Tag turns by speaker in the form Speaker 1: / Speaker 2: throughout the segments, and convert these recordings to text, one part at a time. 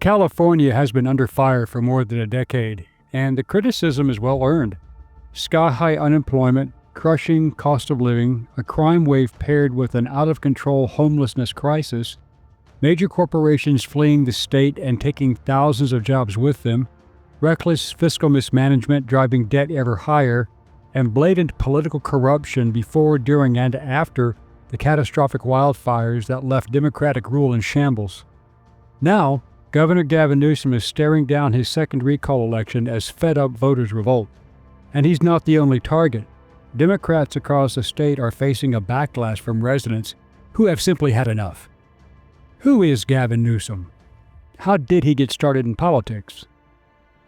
Speaker 1: California has been under fire for more than a decade, and the criticism is well earned. Sky-high unemployment, crushing cost of living, a crime wave paired with an out-of-control homelessness crisis, major corporations fleeing the state and taking thousands of jobs with them, reckless fiscal mismanagement driving debt ever higher, and blatant political corruption before, during, and after the catastrophic wildfires that left Democratic rule in shambles. Now, Governor Gavin Newsom is staring down his second recall election as fed-up voters revolt. And he's not the only target. Democrats across the state are facing a backlash from residents who have simply had enough. Who is Gavin Newsom? How did he get started in politics?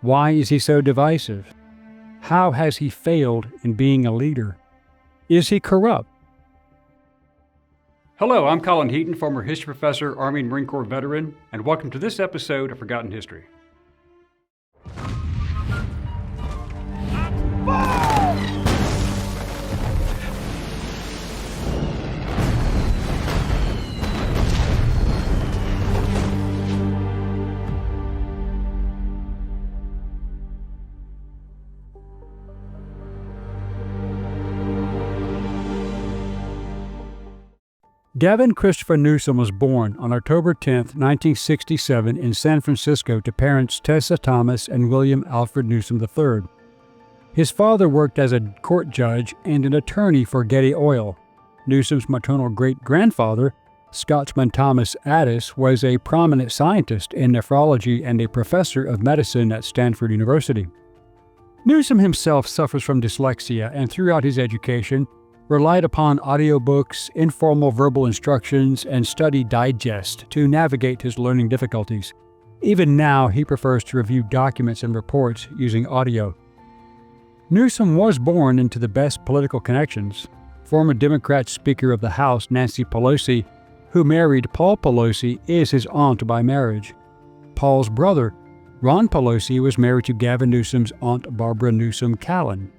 Speaker 1: Why is he so divisive? How has he failed in being a leader? Is he corrupt? Hello, I'm Colin Heaton, former history professor, Army and Marine Corps veteran, and welcome to this episode of Forgotten History. Gavin Christopher Newsom was born on October 10, 1967 in San Francisco to parents Tessa Thomas and William Alfred Newsom III. His father worked as a court judge and an attorney for Getty Oil. Newsom's maternal great-grandfather, Scotsman Thomas Addis, was a prominent scientist in nephrology and a professor of medicine at Stanford University. Newsom himself suffers from dyslexia and throughout his education relied upon audiobooks, informal verbal instructions, and study digest to navigate his learning difficulties. Even now, he prefers to review documents and reports using audio. Newsom was born into the best political connections. Former Democrat Speaker of the House Nancy Pelosi, who married Paul Pelosi, is his aunt by marriage. Paul's brother, Ron Pelosi, was married to Gavin Newsom's aunt Barbara Newsom Colin.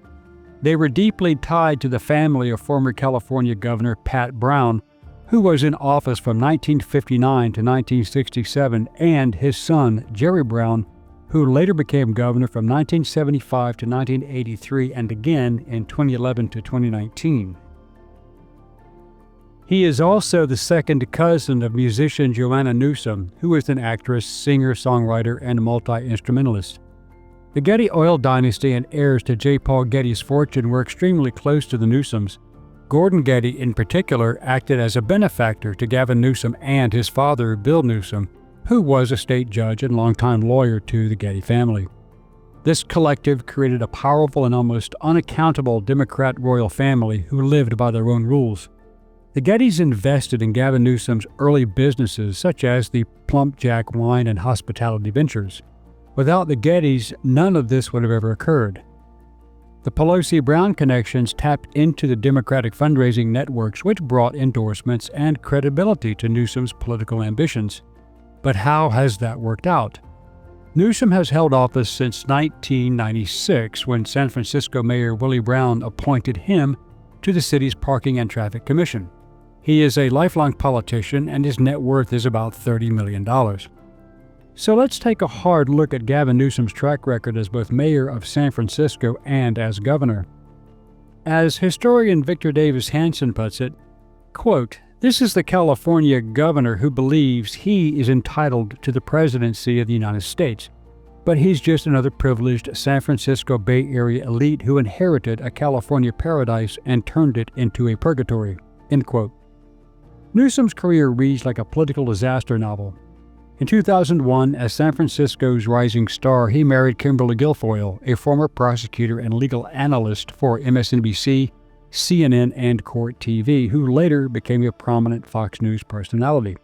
Speaker 1: They were deeply tied to the family of former California Governor Pat Brown, who was in office from 1959 to 1967, and his son, Jerry Brown, who later became governor from 1975 to 1983 and again in 2011 to 2019. He is also the second cousin of musician Joanna Newsom, who is an actress, singer, songwriter, and multi-instrumentalist. The Getty Oil dynasty and heirs to J. Paul Getty's fortune were extremely close to the Newsoms. Gordon Getty, in particular, acted as a benefactor to Gavin Newsom and his father, Bill Newsom, who was a state judge and longtime lawyer to the Getty family. This collective created a powerful and almost unaccountable Democrat royal family who lived by their own rules. The Gettys invested in Gavin Newsom's early businesses, such as the Plump Jack Wine and Hospitality Ventures. Without the Gettys, none of this would have ever occurred. The Pelosi-Brown connections tapped into the Democratic fundraising networks, which brought endorsements and credibility to Newsom's political ambitions. But how has that worked out? Newsom has held office since 1996, when San Francisco Mayor Willie Brown appointed him to the city's Parking and Traffic Commission. He is a lifelong politician, and his net worth is about $30 million. So let's take a hard look at Gavin Newsom's track record as both mayor of San Francisco and as governor. As historian Victor Davis Hanson puts it, quote, "This is the California governor who believes he is entitled to the presidency of the United States, but he's just another privileged San Francisco Bay Area elite who inherited a California paradise and turned it into a purgatory." End quote. Newsom's career reads like a political disaster novel. In 2001, as San Francisco's rising star, he married Kimberly Guilfoyle, a former prosecutor and legal analyst for MSNBC, CNN, and Court TV, who later became a prominent Fox News personality.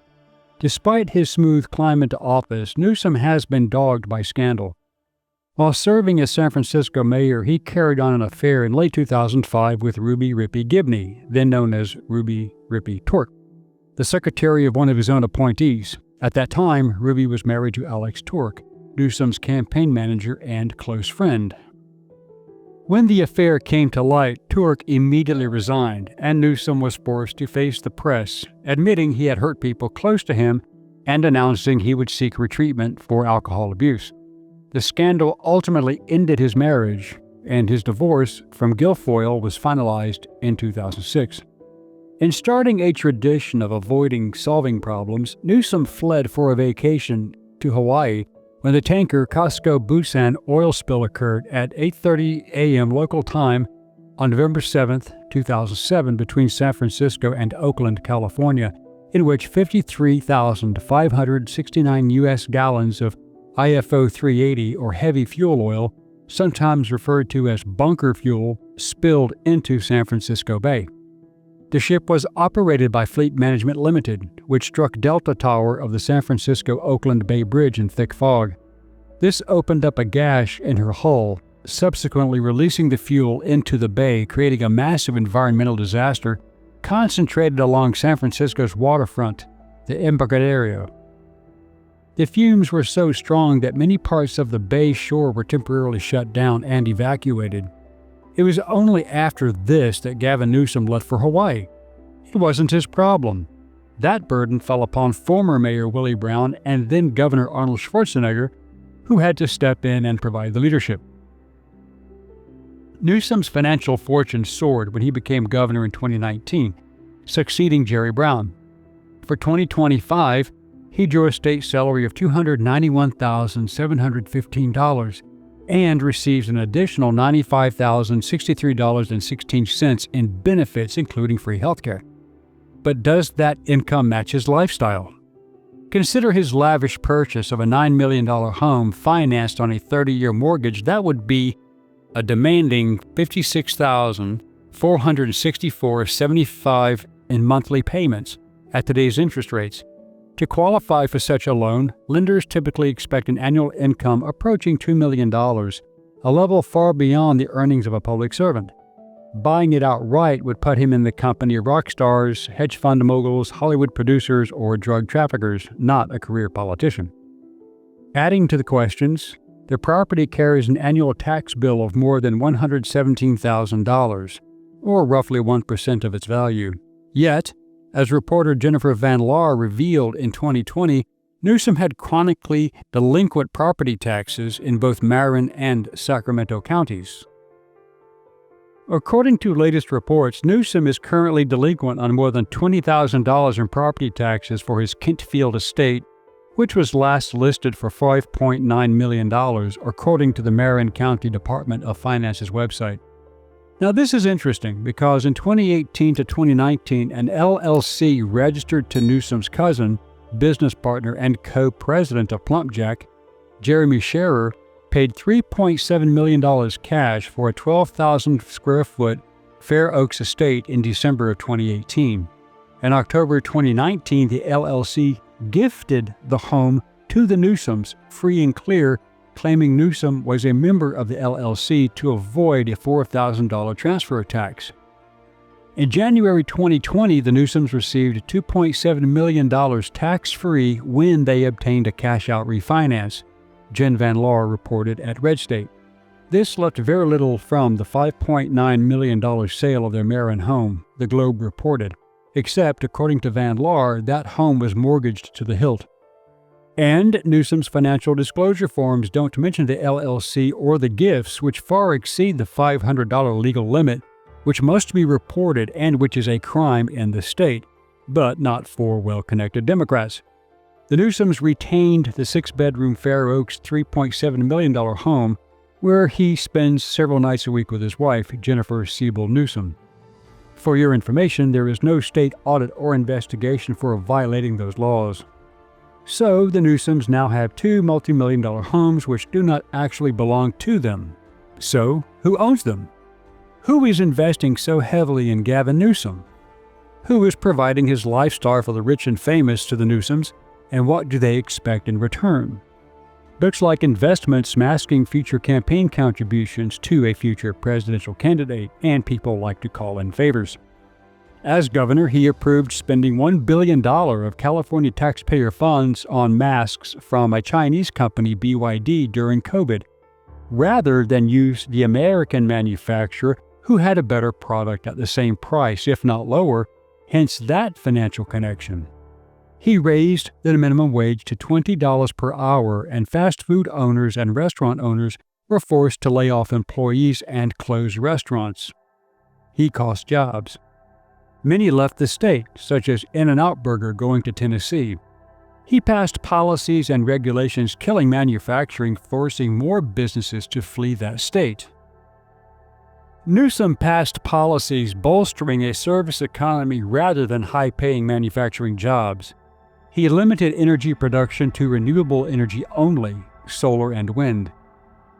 Speaker 1: Despite his smooth climb into office, Newsom has been dogged by scandal. While serving as San Francisco mayor, he carried on an affair in late 2005 with Ruby Rippey Gibney, then known as Ruby Rippey Tork, the secretary of one of his own appointees. At that time, Ruby was married to Alex Tork, Newsom's campaign manager and close friend. When the affair came to light, Tork immediately resigned, and Newsom was forced to face the press, admitting he had hurt people close to him and announcing he would seek retreatment for alcohol abuse. The scandal ultimately ended his marriage, and his divorce from Guilfoyle was finalized in 2006. In starting a tradition of avoiding solving problems, Newsom fled for a vacation to Hawaii when the tanker Costco Busan oil spill occurred at 8:30 a.m. local time on November 7, 2007, between San Francisco and Oakland, California, in which 53,569 U.S. gallons of IFO 380 or heavy fuel oil, sometimes referred to as bunker fuel, spilled into San Francisco Bay. The ship was operated by Fleet Management Limited, which struck Delta Tower of the San Francisco-Oakland Bay Bridge in thick fog. This opened up a gash in her hull, subsequently releasing the fuel into the bay, creating a massive environmental disaster concentrated along San Francisco's waterfront, the Embarcadero. The fumes were so strong that many parts of the bay shore were temporarily shut down and evacuated. It was only after this that Gavin Newsom left for Hawaii. It wasn't his problem. That burden fell upon former Mayor Willie Brown and then Governor Arnold Schwarzenegger, who had to step in and provide the leadership. Newsom's financial fortune soared when he became governor in 2019, succeeding Jerry Brown. For 2025, he drew a state salary of $291,715 and receives an additional $95,063.16 in benefits, including free healthcare. But does that income match his lifestyle? Consider his lavish purchase of a $9 million home financed on a 30-year mortgage. That would be a demanding $56,464.75 in monthly payments at today's interest rates. To qualify for such a loan, lenders typically expect an annual income approaching $2 million, a level far beyond the earnings of a public servant. Buying it outright would put him in the company of rock stars, hedge fund moguls, Hollywood producers, or drug traffickers, not a career politician. Adding to the questions, the property carries an annual tax bill of more than $117,000, or roughly 1% of its value. Yet, as reporter Jennifer Van Laar revealed in 2020, Newsom had chronically delinquent property taxes in both Marin and Sacramento counties. According to latest reports, Newsom is currently delinquent on more than $20,000 in property taxes for his Kentfield estate, which was last listed for $5.9 million, according to the Marin County Department of Finance's website. Now, this is interesting because in 2018 to 2019, an LLC registered to Newsom's cousin, business partner, and co-president of Plumpjack, Jeremy Scherer, paid $3.7 million cash for a 12,000 square foot Fair Oaks estate in December of 2018. In October 2019, the LLC gifted the home to the Newsoms free and clear, claiming Newsom was a member of the LLC to avoid a $4,000 transfer tax. In January 2020, the Newsoms received $2.7 million tax-free when they obtained a cash-out refinance, Jen Van Laar reported at Red State. This left very little from the $5.9 million sale of their Marin home, the Globe reported, except, according to Van Laar, that home was mortgaged to the hilt. And Newsom's financial disclosure forms don't mention the LLC or the gifts, which far exceed the $500 legal limit, which must be reported and which is a crime in the state, but not for well-connected Democrats. The Newsoms retained the six-bedroom Fair Oaks $3.7 million home, where he spends several nights a week with his wife, Jennifer Siebel Newsom. For your information, there is no state audit or investigation for violating those laws. So, the Newsoms now have two multi-million-dollar homes which do not actually belong to them. So, who owns them? Who is investing so heavily in Gavin Newsom? Who is providing his lifestyle for the rich and famous to the Newsoms, and what do they expect in return? Looks like investments masking future campaign contributions to a future presidential candidate, and people like to call in favors. As governor, he approved spending $1 billion of California taxpayer funds on masks from a Chinese company, BYD, during COVID, rather than use the American manufacturer who had a better product at the same price, if not lower, hence that financial connection. He raised the minimum wage to $20 per hour, and fast food owners and restaurant owners were forced to lay off employees and close restaurants. He cost jobs. Many left the state, such as In-N-Out Burger going to Tennessee. He passed policies and regulations killing manufacturing, forcing more businesses to flee that state. Newsom passed policies bolstering a service economy rather than high-paying manufacturing jobs. He limited energy production to renewable energy only, solar and wind.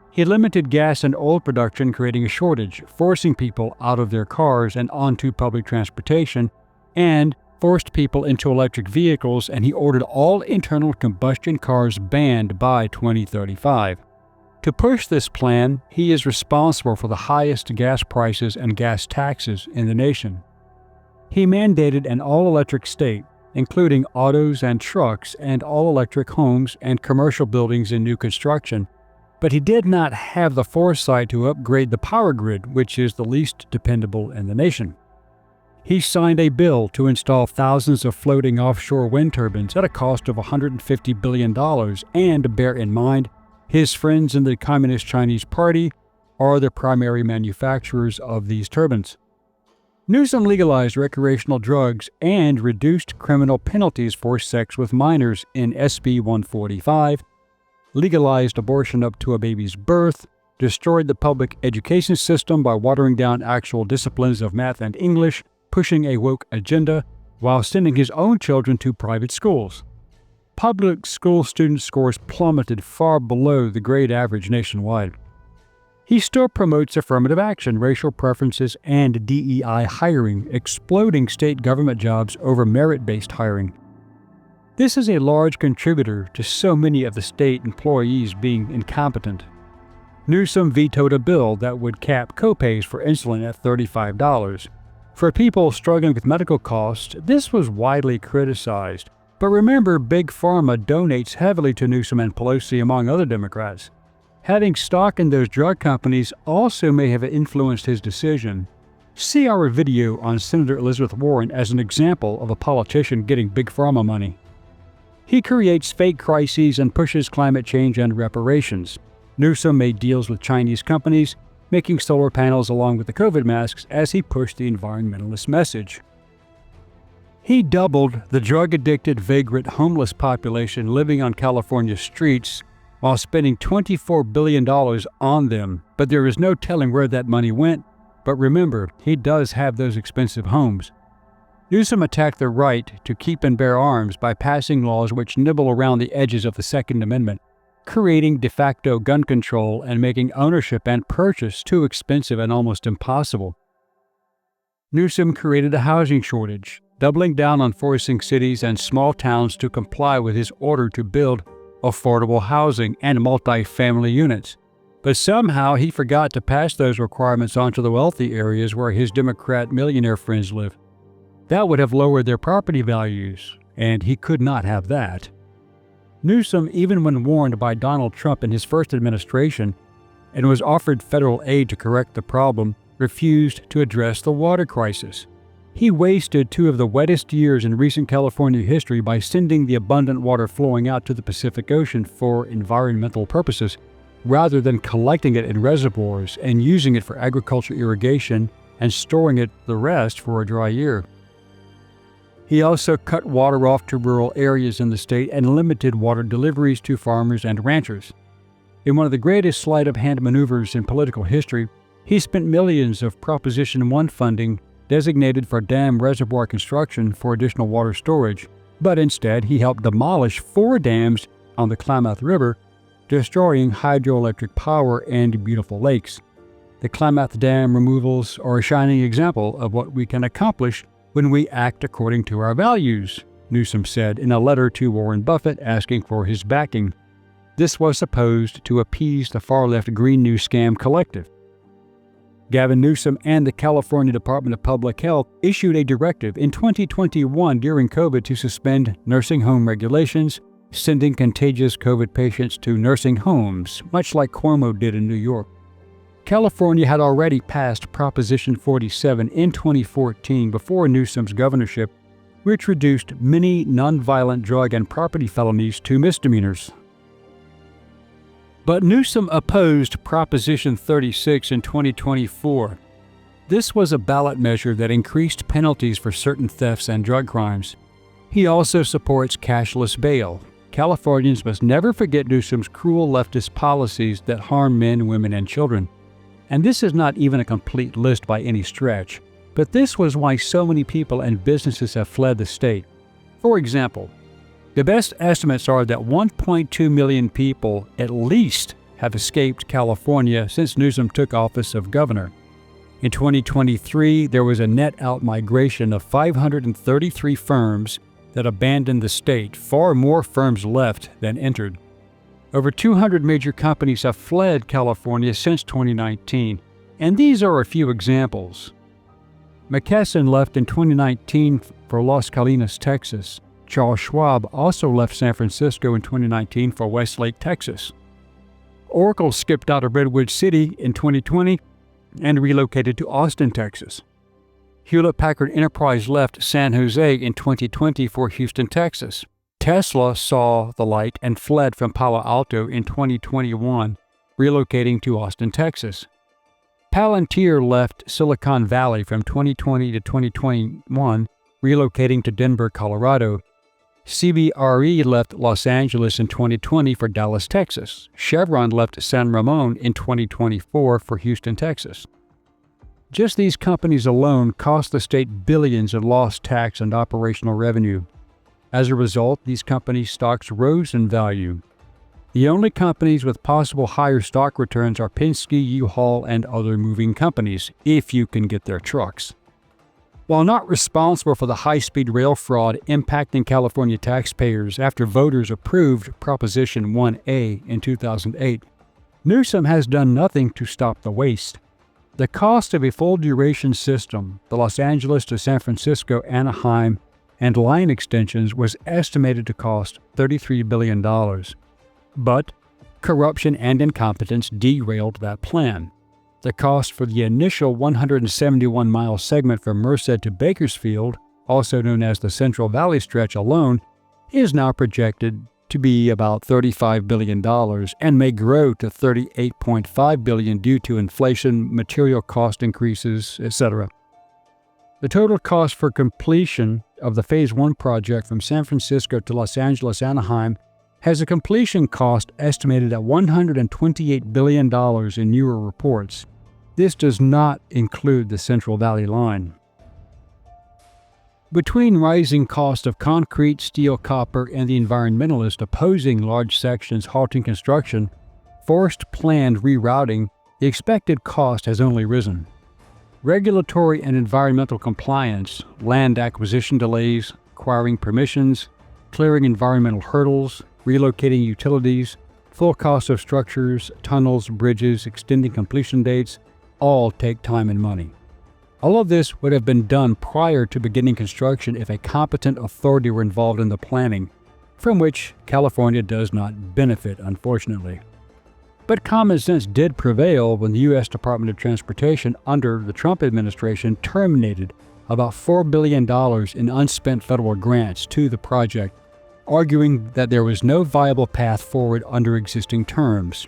Speaker 1: He limited gas and oil production, creating a shortage, forcing people out of their cars and onto public transportation, and forced people into electric vehicles, and he ordered all internal combustion cars banned by 2035. To push this plan, he is responsible for the highest gas prices and gas taxes in the nation. He mandated an all-electric state, including autos and trucks and all-electric homes and commercial buildings in new construction, but he did not have the foresight to upgrade the power grid, which is the least dependable in the nation. He signed a bill to install thousands of floating offshore wind turbines at a cost of $150 billion, and bear in mind, his friends in the Communist Chinese Party are the primary manufacturers of these turbines. Newsom legalized recreational drugs and reduced criminal penalties for sex with minors in SB 145, legalized abortion up to a baby's birth, destroyed the public education system by watering down actual disciplines of math and English, pushing a woke agenda, while sending his own children to private schools. Public school student scores plummeted far below the grade average nationwide. He still promotes affirmative action, racial preferences, and DEI hiring, exploding state government jobs over merit-based hiring. This is a large contributor to so many of the state employees being incompetent. Newsom vetoed a bill that would cap copays for insulin at $35. For people struggling with medical costs, this was widely criticized. But remember, Big Pharma donates heavily to Newsom and Pelosi, among other Democrats. Having stock in those drug companies also may have influenced his decision. See our video on Senator Elizabeth Warren as an example of a politician getting Big Pharma money. He creates fake crises and pushes climate change and reparations. Newsom made deals with Chinese companies, making solar panels along with the COVID masks as he pushed the environmentalist message. He doubled the drug-addicted, vagrant, homeless population living on California's streets while spending $24 billion on them, but there is no telling where that money went. But remember, he does have those expensive homes. Newsom attacked the right to keep and bear arms by passing laws which nibble around the edges of the Second Amendment, creating de facto gun control and making ownership and purchase too expensive and almost impossible. Newsom created a housing shortage, doubling down on forcing cities and small towns to comply with his order to build affordable housing and multi-family units. But somehow he forgot to pass those requirements onto the wealthy areas where his Democrat millionaire friends live. That would have lowered their property values, and he could not have that. Newsom, even when warned by Donald Trump in his first administration and was offered federal aid to correct the problem, refused to address the water crisis. He wasted two of the wettest years in recent California history by sending the abundant water flowing out to the Pacific Ocean for environmental purposes, rather than collecting it in reservoirs and using it for agriculture irrigation and storing it the rest for a dry year. He also cut water off to rural areas in the state and limited water deliveries to farmers and ranchers. In one of the greatest sleight-of-hand maneuvers in political history, he spent millions of Proposition 1 funding designated for dam reservoir construction for additional water storage, but instead he helped demolish 4 dams on the Klamath River, destroying hydroelectric power and beautiful lakes. The Klamath Dam removals are a shining example of what we can accomplish when we act according to our values, Newsom said in a letter to Warren Buffett asking for his backing. This was supposed to appease the far-left Green New Scam collective. Gavin Newsom and the California Department of Public Health issued a directive in 2021 during COVID to suspend nursing home regulations, sending contagious COVID patients to nursing homes, much like Cuomo did in New York. California had already passed Proposition 47 in 2014 before Newsom's governorship, which reduced many nonviolent drug and property felonies to misdemeanors. But Newsom opposed Proposition 36 in 2024. This was a ballot measure that increased penalties for certain thefts and drug crimes. He also supports cashless bail. Californians must never forget Newsom's cruel leftist policies that harm men, women, and children. And this is not even a complete list by any stretch, but this was why so many people and businesses have fled the state. For example, the best estimates are that 1.2 million people at least have escaped California since Newsom took office of governor. In 2023, there was a net out-migration of 533 firms that abandoned the state, far more firms left than entered. Over 200 major companies have fled California since 2019, and these are a few examples. McKesson left in 2019 for Las Colinas, Texas. Charles Schwab also left San Francisco in 2019 for Westlake, Texas. Oracle skipped out of Redwood City in 2020 and relocated to Austin, Texas. Hewlett-Packard Enterprise left San Jose in 2020 for Houston, Texas. Tesla saw the light and fled from Palo Alto in 2021, relocating to Austin, Texas. Palantir left Silicon Valley from 2020 to 2021, relocating to Denver, Colorado. CBRE left Los Angeles in 2020 for Dallas, Texas. Chevron left San Ramon in 2024 for Houston, Texas. Just these companies alone cost the state billions in lost tax and operational revenue. As a result, these companies' stocks rose in value. The only companies with possible higher stock returns are Penske, U-Haul, and other moving companies, if you can get their trucks. While not responsible for the high-speed rail fraud impacting California taxpayers after voters approved Proposition 1A in 2008, Newsom has done nothing to stop the waste. The cost of a full-duration system, the Los Angeles to San Francisco, Anaheim, and line extensions, was estimated to cost $33 billion. But corruption and incompetence derailed that plan. The cost for the initial 171-mile segment from Merced to Bakersfield, also known as the Central Valley Stretch alone, is now projected to be about $35 billion and may grow to $38.5 billion due to inflation, material cost increases, etc. The total cost for completion of the Phase 1 project from San Francisco to Los Angeles, Anaheim has a completion cost estimated at $128 billion in newer reports. This does not include the Central Valley line. Between rising cost of concrete, steel, copper, and the environmentalists opposing large sections halting construction, forced planned rerouting, the expected cost has only risen. Regulatory and environmental compliance, land acquisition delays, acquiring permissions, clearing environmental hurdles, relocating utilities, full cost of structures, tunnels, bridges, extending completion dates, all take time and money. All of this would have been done prior to beginning construction if a competent authority were involved in the planning, from which California does not benefit, unfortunately. But common sense did prevail when the U.S. Department of Transportation under the Trump administration terminated about $4 billion in unspent federal grants to the project, arguing that there was no viable path forward under existing terms.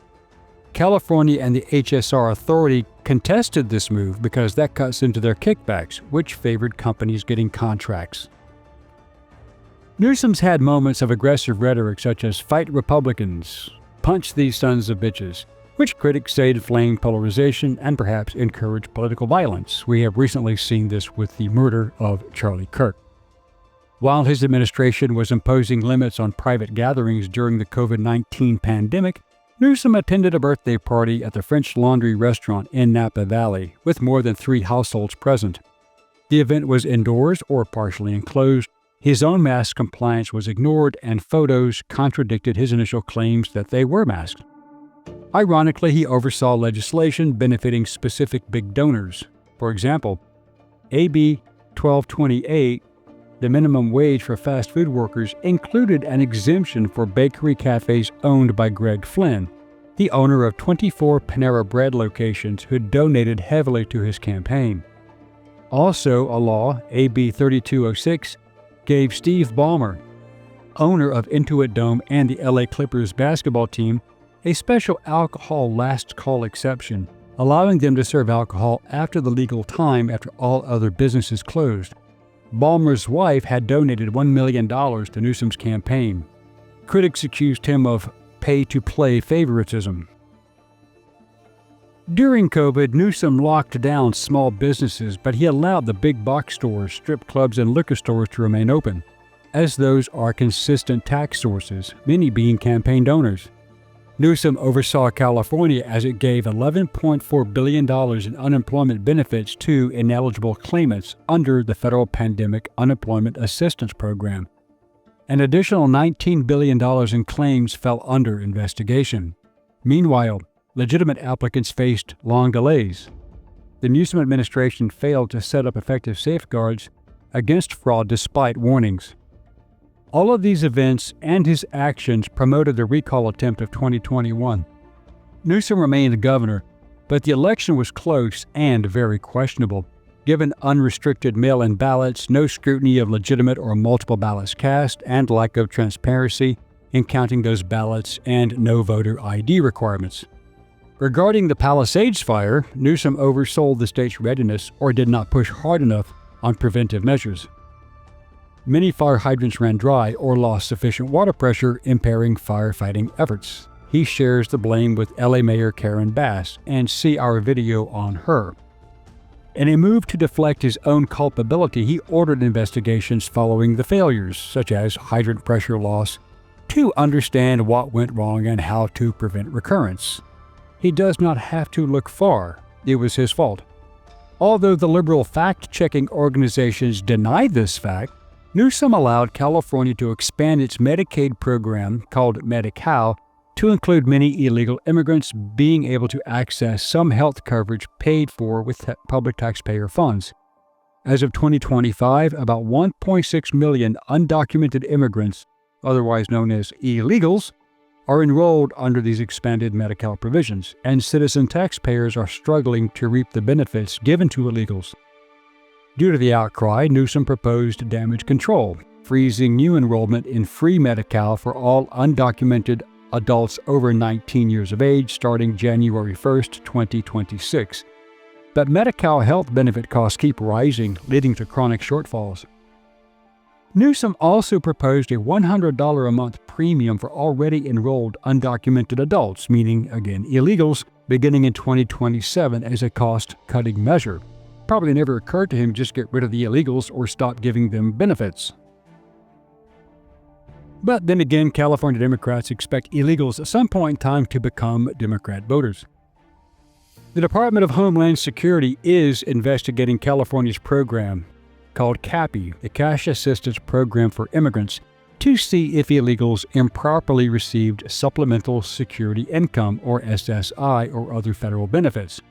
Speaker 1: California and the HSR authority contested this move because that cuts into their kickbacks, which favored companies getting contracts. Newsom's had moments of aggressive rhetoric such as "fight Republicans," "punch these sons of bitches," which critics say inflame polarization and perhaps encourage political violence. We have recently seen this with the murder of Charlie Kirk. While his administration was imposing limits on private gatherings during the COVID-19 pandemic, Newsom attended a birthday party at the French Laundry restaurant in Napa Valley, with more than 3 households present. The event was indoors or partially enclosed. His own mask compliance was ignored, and photos contradicted his initial claims that they were masked. Ironically, he oversaw legislation benefiting specific big donors. For example, AB 1228, the minimum wage for fast food workers, included an exemption for bakery cafes owned by Greg Flynn, the owner of 24 Panera Bread locations who donated heavily to his campaign. Also, a law, AB 3206, gave Steve Ballmer, owner of Intuit Dome and the LA Clippers basketball team, a special alcohol last call exception, allowing them to serve alcohol after the legal time after all other businesses closed. Ballmer's wife had donated $1 million to Newsom's campaign. Critics accused him of pay-to-play favoritism. During COVID, Newsom locked down small businesses, but he allowed the big box stores, strip clubs, and liquor stores to remain open, as those are consistent tax sources, many being campaign donors. Newsom oversaw California as it gave $11.4 billion in unemployment benefits to ineligible claimants under the Federal Pandemic Unemployment Assistance Program. An additional $19 billion in claims fell under investigation. Meanwhile, legitimate applicants faced long delays. The Newsom administration failed to set up effective safeguards against fraud despite warnings. All of these events and his actions promoted the recall attempt of 2021. Newsom remained governor, but the election was close and very questionable, given unrestricted mail-in ballots, no scrutiny of legitimate or multiple ballots cast, and lack of transparency in counting those ballots, and no voter ID requirements. Regarding the Palisades fire, Newsom oversold the state's readiness or did not push hard enough on preventive measures. Many fire hydrants ran dry or lost sufficient water pressure, impairing firefighting efforts. He shares the blame with LA Mayor Karen Bass, and see our video on her. In a move to deflect his own culpability, he ordered investigations following the failures, such as hydrant pressure loss, to understand what went wrong and how to prevent recurrence. He does not have to look far. It was his fault. Although the liberal fact-checking organizations denied this fact, Newsom allowed California to expand its Medicaid program, called Medi-Cal, to include many illegal immigrants being able to access some health coverage paid for with public taxpayer funds. As of 2025, about 1.6 million undocumented immigrants, otherwise known as illegals, are enrolled under these expanded Medi-Cal provisions, and citizen taxpayers are struggling to reap the benefits given to illegals. Due to the outcry, Newsom proposed damage control, freezing new enrollment in free Medi-Cal for all undocumented adults over 19 years of age starting January 1, 2026. But Medi-Cal health benefit costs keep rising, leading to chronic shortfalls. Newsom also proposed a $100 a month premium for already enrolled undocumented adults, meaning, again, illegals, beginning in 2027 as a cost-cutting measure. Probably never occurred to him just get rid of the illegals or stop giving them benefits. But then again, California Democrats expect illegals at some point in time to become Democrat voters. The Department of Homeland Security is investigating California's program called CAPI, the Cash Assistance Program for Immigrants, to see if illegals improperly received Supplemental Security Income, or SSI, or other federal benefits.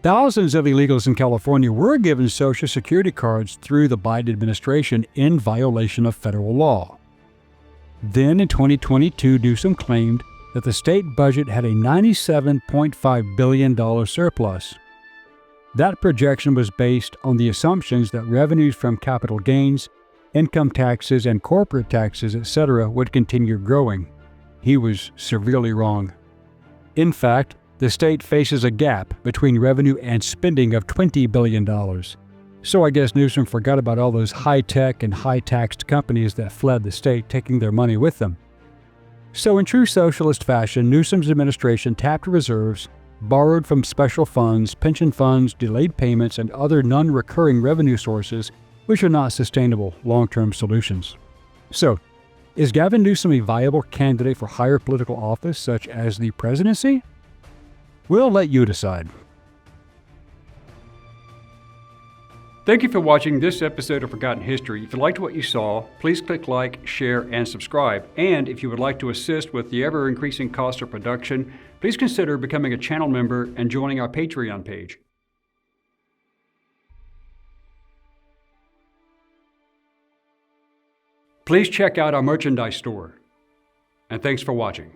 Speaker 1: Thousands of illegals in California were given Social Security cards through the Biden administration in violation of federal law. Then in 2022, Newsom claimed that the state budget had a $97.5 billion surplus. That projection was based on the assumptions that revenues from capital gains, income taxes, and corporate taxes, etc. would continue growing. He was severely wrong. In fact, the state faces a gap between revenue and spending of $20 billion. So I guess Newsom forgot about all those high-tech and high-taxed companies that fled the state, taking their money with them. So in true socialist fashion, Newsom's administration tapped reserves, borrowed from special funds, pension funds, delayed payments, and other non-recurring revenue sources, which are not sustainable long-term solutions. So, is Gavin Newsom a viable candidate for higher political office, such as the presidency? We'll let you decide. Thank you for watching this episode of Forgotten History. If you liked what you saw, please click like, share, and subscribe. And if you would like to assist with the ever-increasing cost of production, please consider becoming a channel member and joining our Patreon page. Please check out our merchandise store. And thanks for watching.